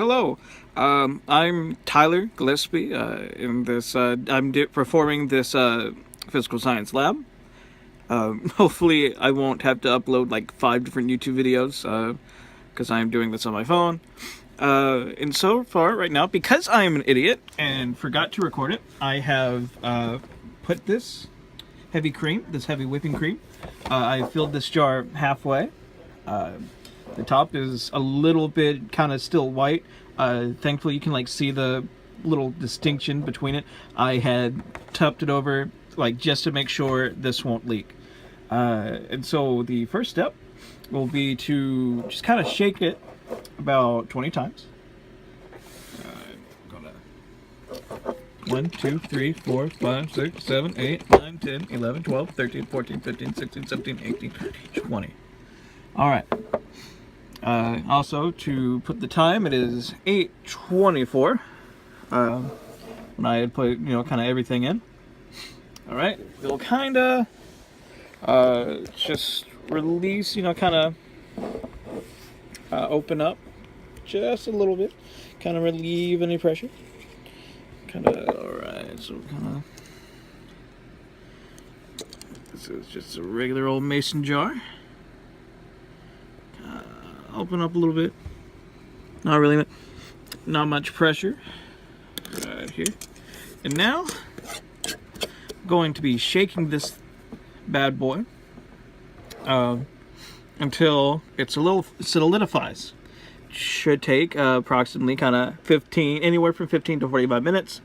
hello. I'm Tyler Gillespie. In this, I'm performing this physical science lab. Hopefully, I won't have to upload like 5 different YouTube videos because I'm doing this on my phone. And so far, right now, because I am an idiot and forgot to record it, I have put this heavy cream, this heavy whipping cream. I filled this jar halfway. The top is a little bit kind of still white. Thankfully, you can like see the little distinction between it. I had topped it over like just to make sure this won't leak. And so the first step will be to just kind of shake it about 20 times. 1, 2, 3, 4, 5, 6, 7, 8, 9, 10, 11, 12, 13, 14, 15, 16, 17, 18, 20. Alright. Also, to put the time, it is 8:24. When I had put, kind of everything in. Alright. It'll kind of just release, kind of open up just a little bit. Kind of relieve any pressure. Alright, so this is just a regular old mason jar. Open up a little bit. Not much pressure. Right here. And now, I'm going to be shaking this bad boy until it solidifies. Should take approximately anywhere from 15 to 45 minutes.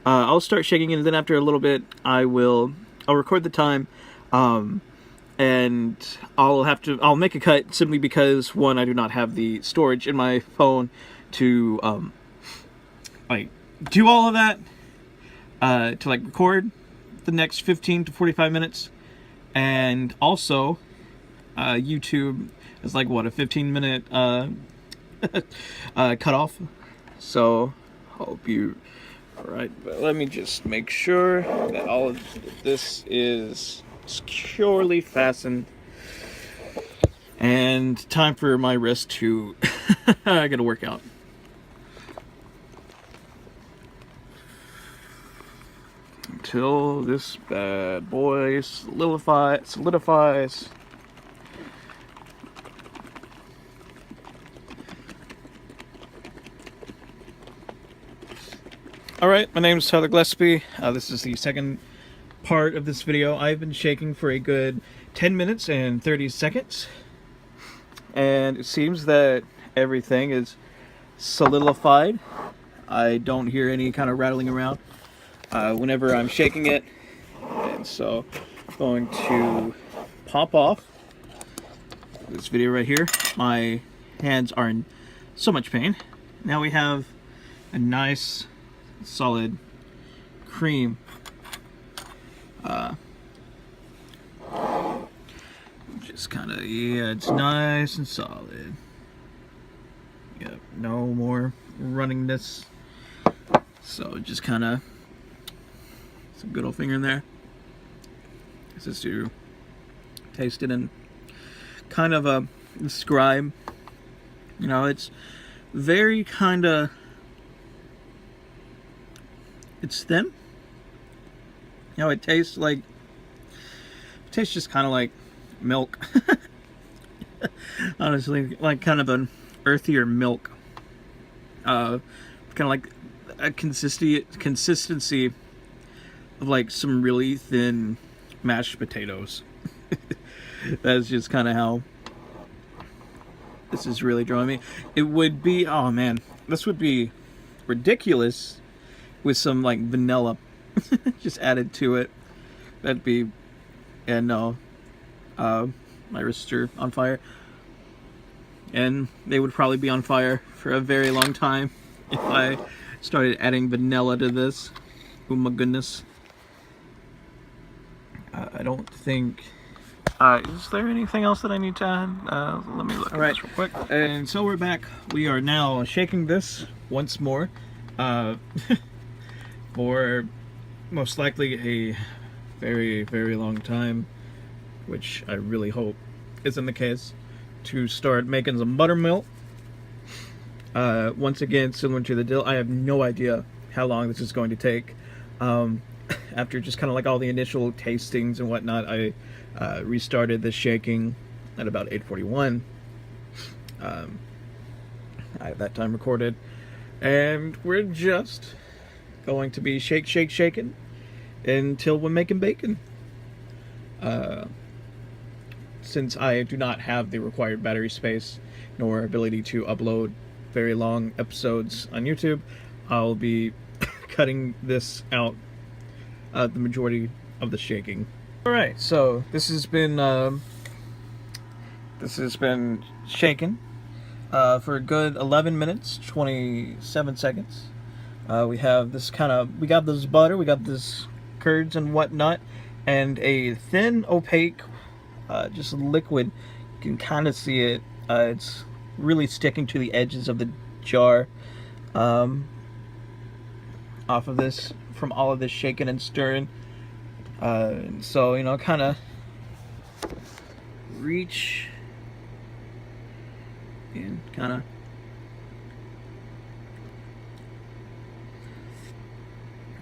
I'll start shaking it, and then after a little bit, I'll record the time, and I'll make a cut simply because, one, I do not have the storage in my phone to do all of that, to record the next 15 to 45 minutes, and also YouTube is a 15-minute cutoff. So hope you. Alright, but let me just make sure that all of this is securely fastened. And time for my wrist to I gotta work out. Until this bad boy solidifies. Alright, my name is Tyler Gillespie. This is the second part of this video. I've been shaking for a good 10 minutes and 30 seconds. And it seems that everything is solidified. I don't hear any kind of rattling around whenever I'm shaking it. And so I'm going to pop off this video right here. My hands are in so much pain. Now we have a nice solid cream. Just it's nice and solid. Yep, no more runningness. So just some good old finger in there. This is to taste it and describe. It's very it's thin. It tastes just like milk. Honestly, an earthier milk. Like a consistency of some really thin mashed potatoes. That's just how this is really drawing me. It would be, oh man, this would be ridiculous with some vanilla just added to it. That'd be, and no, my wrists are on fire, and they would probably be on fire for a very long time if I started adding vanilla to this. Oh my goodness. I don't think. Is there anything else that I need to add? Let me look at this real quick. And so we're back. We are now shaking this once more. For most likely a very, very long time, which I really hope isn't the case, to start making some buttermilk. Once again, similar to the dill, I have no idea how long this is going to take. After just kind of like all the initial tastings and whatnot, I restarted the shaking at about 8:41. I at that time recorded, and we're just going to be shaking until we're making bacon. Since I do not have the required battery space nor ability to upload very long episodes on YouTube, I'll be cutting this out, the majority of the shaking. Alright, so this has been shaken for a good 11 minutes, 27 seconds. We have this we got this butter, we got this curds and whatnot, and a thin, opaque, just liquid. You can kind of see it. It's really sticking to the edges of the jar, off of this, from all of this shaking and stirring. So, you know, kind of reach and kind of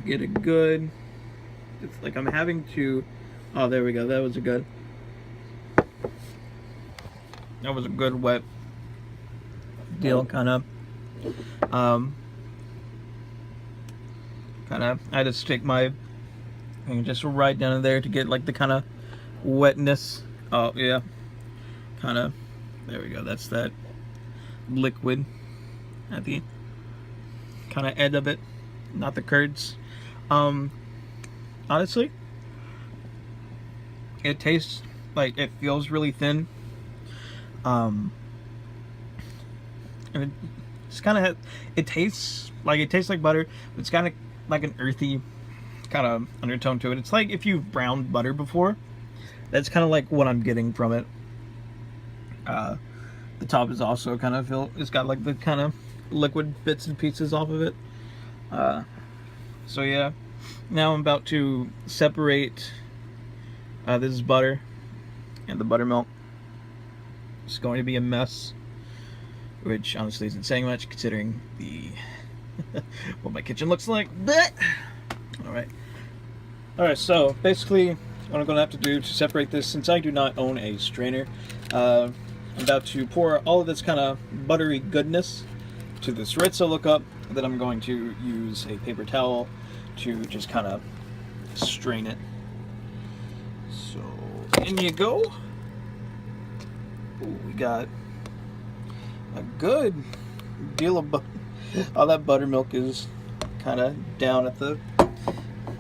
get a good, it's like I'm having to, oh, there we go, that was a good wet deal, kind of I had to stick my finger just right down in there to get like the kind of wetness. Oh yeah, kind of, there we go, that's that liquid at the kind of end of it, not the curds. Honestly, it tastes like, it feels really thin. And it's kind of, it tastes like butter, but it's kind of like an earthy kind of undertone to it. It's like if you've browned butter before. That's kind of like what I'm getting from it. The top is also kind of filled. It's got like the kind of liquid bits and pieces off of it. So yeah, now I'm about to separate this is butter and the buttermilk. It's going to be a mess, which honestly isn't saying much considering the what my kitchen looks like. But alright, so basically what I'm going to have to do to separate this, since I do not own a strainer, I'm about to pour all of this kind of buttery goodness to this Rizzo cup. Then I'm going to use a paper towel to just kind of strain it. So in you go. Ooh, we got a good deal of butter. All that buttermilk is kind of down at the,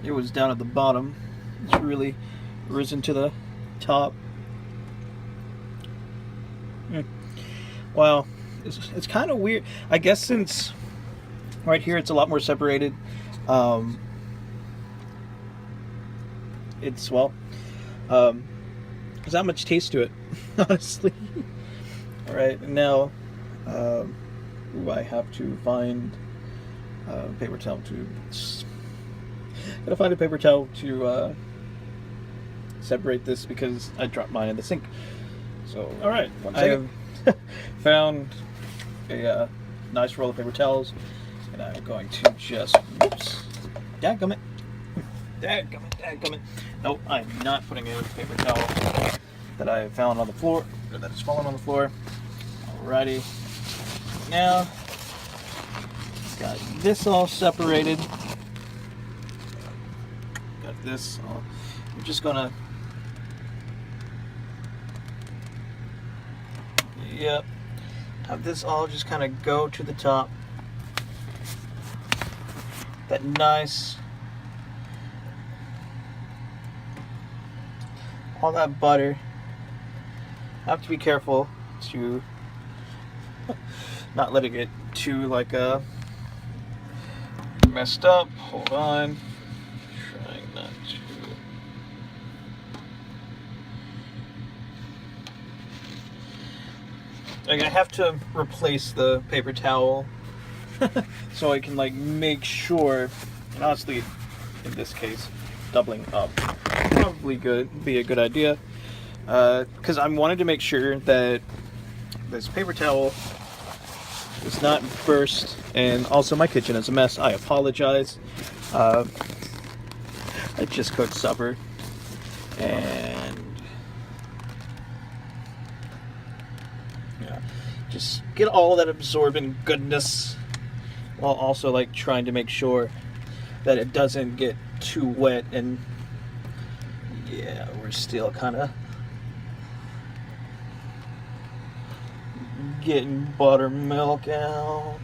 it was down at the bottom. It's really risen to the top. Wow, it's kind of weird. I guess since right here it's a lot more separated. It's, well, there's not much taste to it, honestly. Alright, now I have to find a paper towel to, gotta find a paper towel to separate this because I dropped mine in the sink. So, alright, I have found a nice roll of paper towels, and I'm going to just, whoops, dadgummit. Nope, I'm not putting in a paper towel that I found on the floor, or that has fallen on the floor. Alrighty, now got this all separated. Got this all. I'm just gonna, yep, have this all just kind of go to the top. That nice, all that butter. I have to be careful to not let it get too like messed up. Hold on, trying not to. Like, I have to replace the paper towel so I can like make sure. And honestly, in this case, doubling up probably be a good idea, because I wanted to make sure that this paper towel does not burst. And also my kitchen is a mess. I apologize. I just cooked supper. And yeah, just get all that absorbent goodness while also like trying to make sure that it doesn't get too wet. And yeah, we're still kind of getting buttermilk out.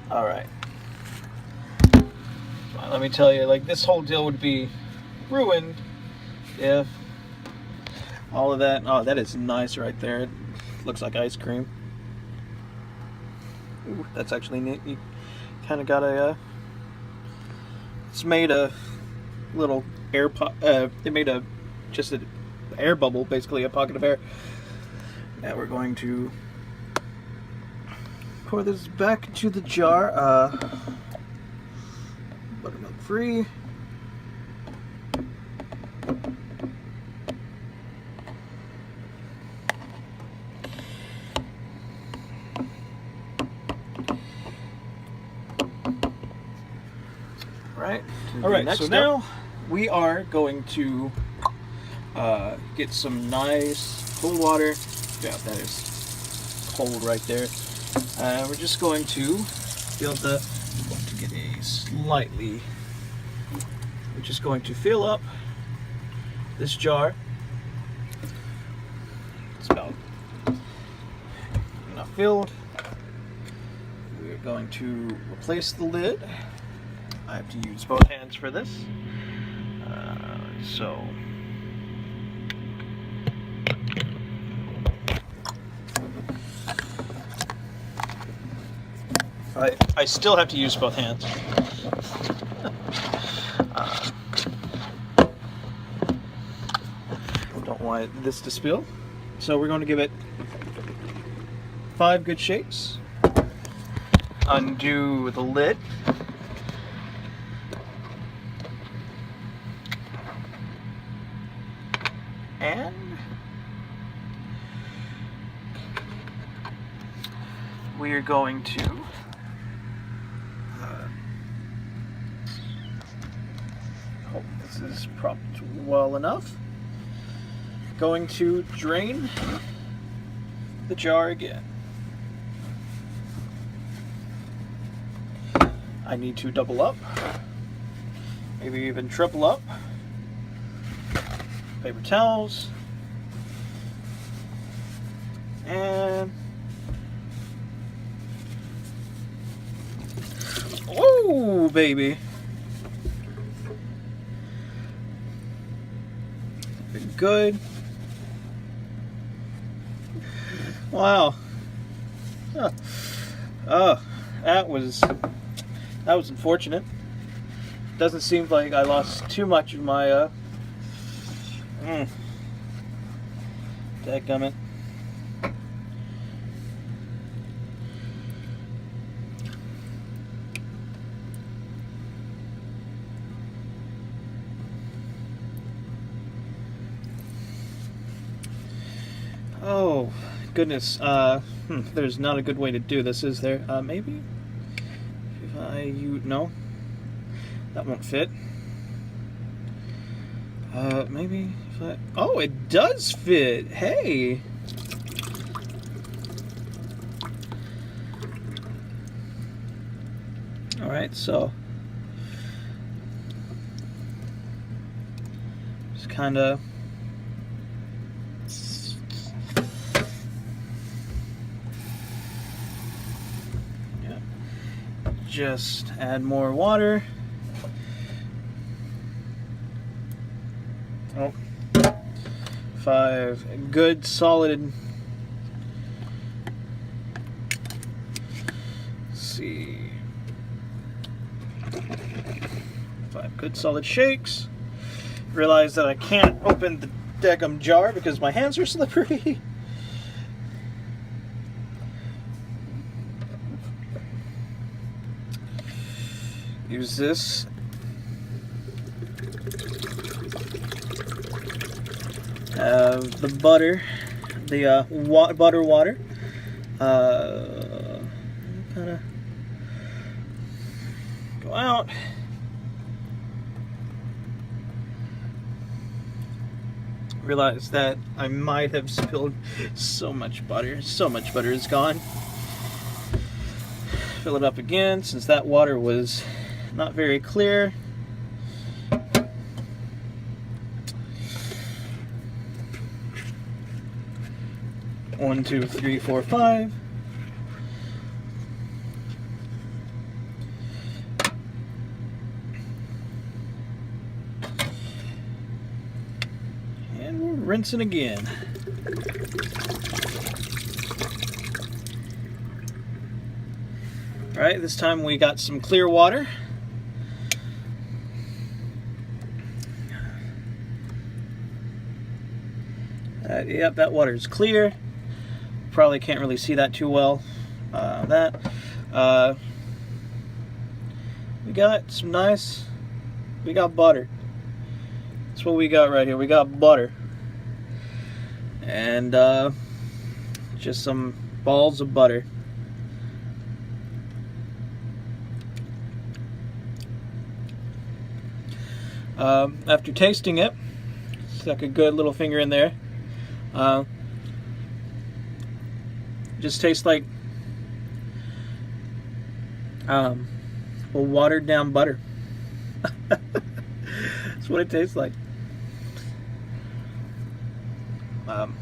All right. Let me tell you, like, this whole deal would be ruined if all of that. Oh, that is nice right there. It looks like ice cream. Ooh, that's actually neat. You kind of got a. It's made a little air it made a just an air bubble, basically a pocket of air. Now we're going to pour this back into the jar. Buttermilk free. All right. So now we are going to get some nice cold water. Yeah, that is cold right there. We're just going to get a slightly. We're just going to fill up this jar. It's about enough filled. We're going to replace the lid. I have to use both hands for this. So I still have to use both hands. Don't want this to spill. So we're going to give it 5 good shakes. Undo the lid. And we are going to hope this is propped well enough. Going to drain the jar again. I need to double up, maybe even triple up. Paper towels, and oh baby, been good. Wow. Oh, that was unfortunate. Doesn't seem like I lost too much of my dadgummit. Oh goodness. There's not a good way to do this, is there? Maybe if no, that won't fit. Maybe if I... Oh, it does fit! Hey! Alright, so... just kinda... yeah. Just add more water. Oh, 5 good solid. Let's see, 5 good solid shakes. Realize that I can't open the daggum jar because my hands are slippery. Use this The butter, the butter water. Kind of go out. Realize that I might have spilled so much butter. So much butter is gone. Fill it up again since that water was not very clear. One, two, three, four, five. And we're rinsing again. All right, this time we got some clear water. Yep, that water is clear. Probably can't really see that too well. We got some nice, we got butter. That's what we got right here. We got butter. And just some balls of butter. After tasting it, stuck a good little finger in there. Just tastes like watered down butter. That's what it tastes like. I'm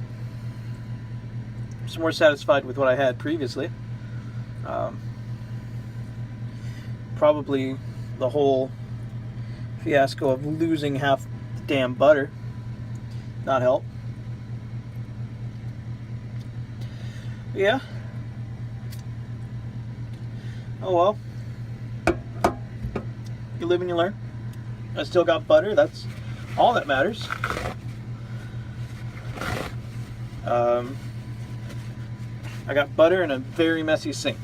more satisfied with what I had previously. Probably the whole fiasco of losing half the damn butter not help. Yeah. Oh well. You live and you learn. I still got butter. That's all that matters. I got butter in a very messy sink.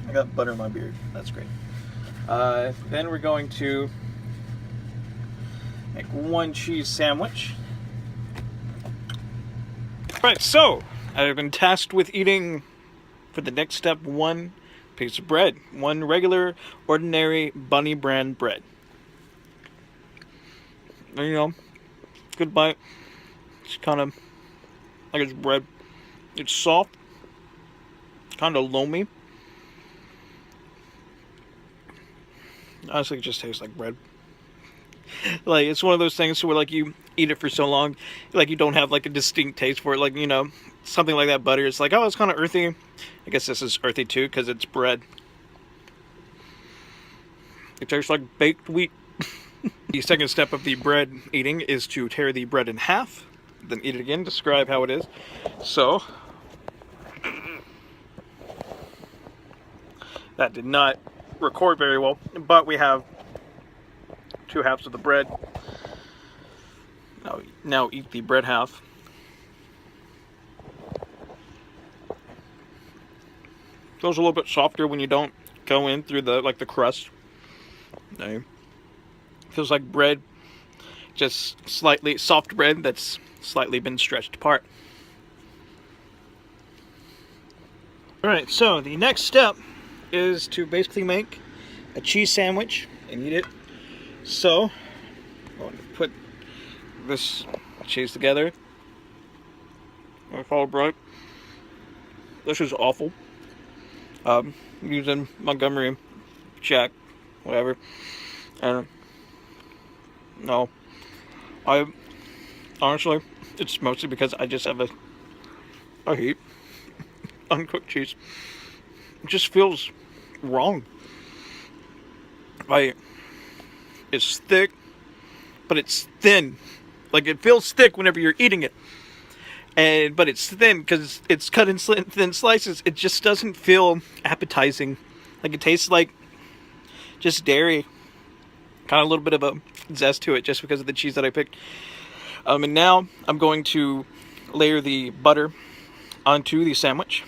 I got butter in my beard. That's great. Then we're going to make one cheese sandwich. Right, so I've been tasked with eating, for the next step, one piece of bread. One regular, ordinary Bunny brand bread. And, you know, good bite. It's kind of like it's bread. It's soft, kind of loamy. Honestly, it just tastes like bread. Like, it's one of those things where, like, you eat it for so long, like, you don't have, like, a distinct taste for it. Like, you know, something like that butter, it's like, oh, it's kind of earthy. I guess this is earthy, too, because it's bread. It tastes like baked wheat. The second step of the bread eating is to tear the bread in half, then eat it again, describe how it is. So, that did not record very well, but we have two halves of the bread. Now eat the bread half. Feels a little bit softer when you don't go in through the crust. No. Feels like bread, just slightly soft bread that's slightly been stretched apart. Alright, so the next step is to basically make a cheese sandwich and eat it. So, I'm going to put this cheese together. I follow right. This is awful. Using Montgomery Jack, whatever. And no, I honestly, it's mostly because I just have I hate uncooked cheese. It just feels wrong. It's thick, but it's thin. Like, it feels thick whenever you're eating it, but it's thin because it's cut in thin slices. It just doesn't feel appetizing. Like, it tastes like just dairy. Kind of a little bit of a zest to it just because of the cheese that I picked. And now I'm going to layer the butter onto the sandwich.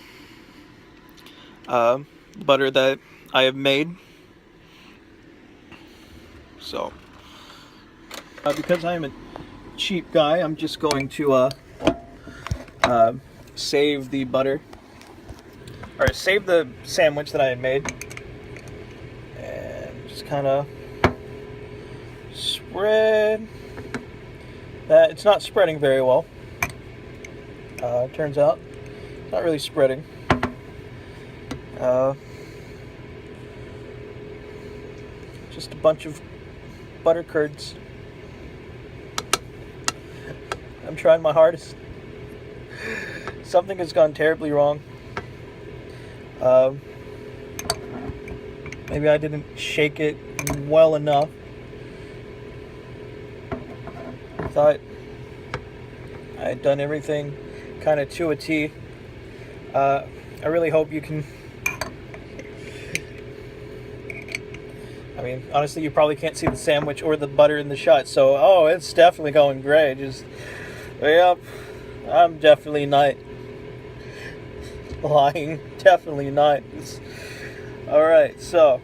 Butter that I have made. So, because I am a cheap guy, I'm just going to save the butter, or save the sandwich that I had made, and just kind of spread that. It's not spreading very well. Turns out it's not really spreading. Just a bunch of butter curds. I'm trying my hardest. Something has gone terribly wrong. Maybe I didn't shake it well enough. I thought I had done everything kind of to a T. I really hope you can. I mean, honestly, you probably can't see the sandwich or the butter in the shot, so, oh, it's definitely going great. Yep, I'm definitely not lying. Definitely not. Alright, so,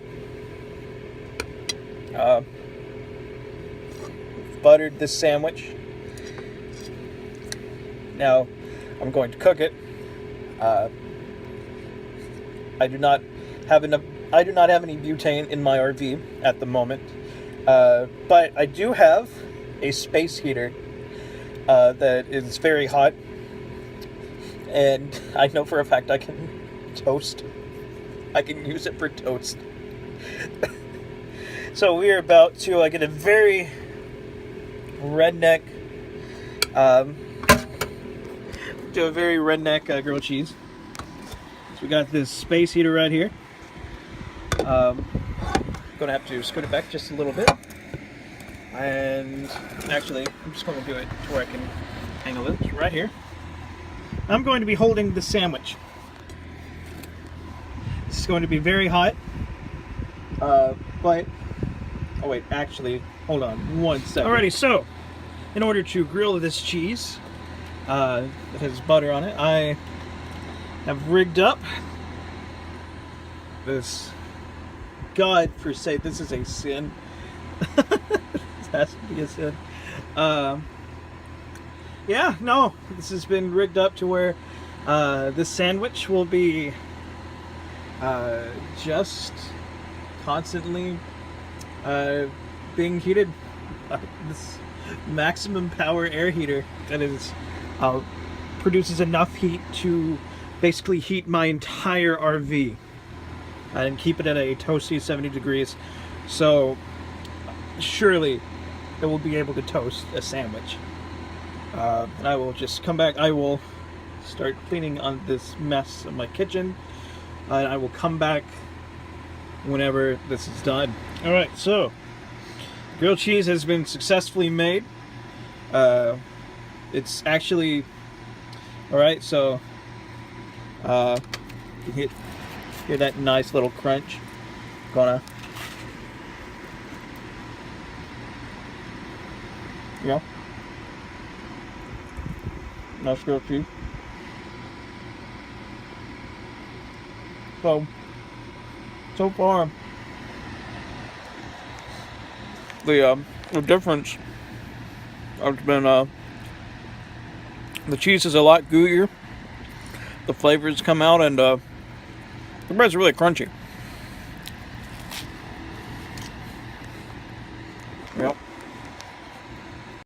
buttered this sandwich. Now, I'm going to cook it. I do not have any butane in my RV at the moment, but I do have a space heater that is very hot, and I know for a fact I can toast. I can use it for toast. So we are about to get a very redneck, grilled cheese. So we got this space heater right here. Gonna have to scoot it back just a little bit, and actually I'm just going to do it to where I can angle it right here. I'm going to be holding the sandwich. This is going to be very hot, but oh wait, actually, hold on one second. Alrighty, so in order to grill this cheese that has butter on it, I have rigged up this. God, for sake, this is a sin. This has to be a sin. Yeah, no, this has been rigged up to where this sandwich will be just constantly being heated. This maximum power air heater that is produces enough heat to basically heat my entire RV and keep it at a toasty 70 degrees. So surely it will be able to toast a sandwich. And I will just come back. I will start cleaning on this mess of my kitchen, and I will come back whenever this is done. Alright, so grilled cheese has been successfully made. It's actually alright, so you hear that nice little crunch. Gonna, yeah, nice grilled cheese. So far, the difference has been the cheese is a lot gooier. The flavors come out, and the bread's really crunchy. Yep.